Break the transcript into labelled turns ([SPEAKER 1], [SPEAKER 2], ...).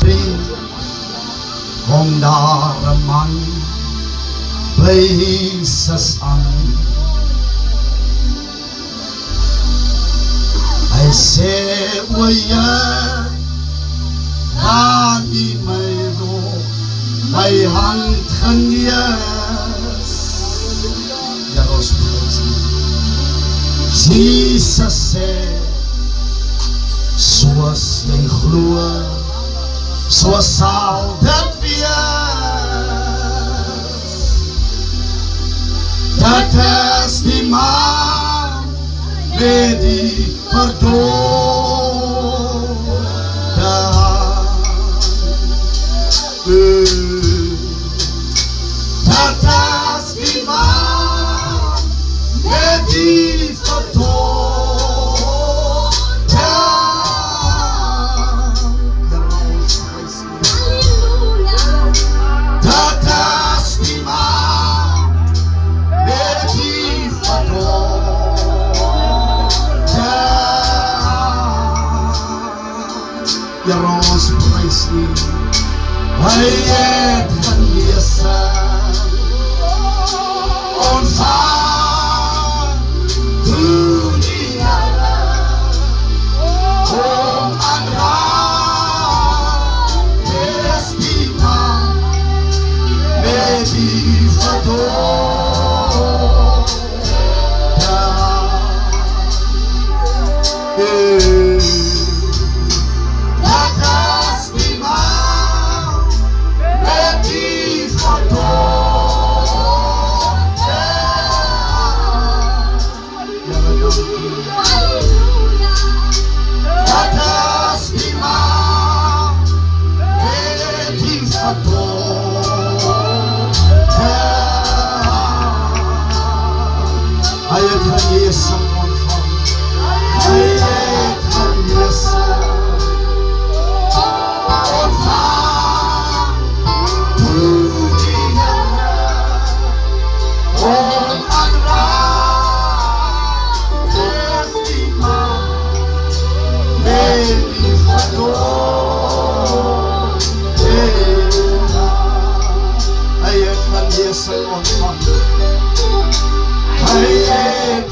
[SPEAKER 1] Marie kom daar 'n man by Jesus aan. Hy sê o Heer, kan U my nog my hand genees? Ja, ons prys U. Jesus sê, soos jy glo, so sal dit wees. Dit is die man met die verdoofde hand. Dit is die man met die verdoofde hand. Dat is die man met die verdoofde hand. Ja, ons prys U. Hy het geneesing ontvang toe die Here hom aanraak. Dis die man met die verdoofde hand. Dat is die man met die verdoofde hand. Ja, dank U. Dat is die man met die verdoofde hand. Hy het geneesing ontvang. Hy het geneesing ontvang toe die Here hom aanraak. Dis die man met die verdoofde hand. Hy het geneesing ontvang. Hy het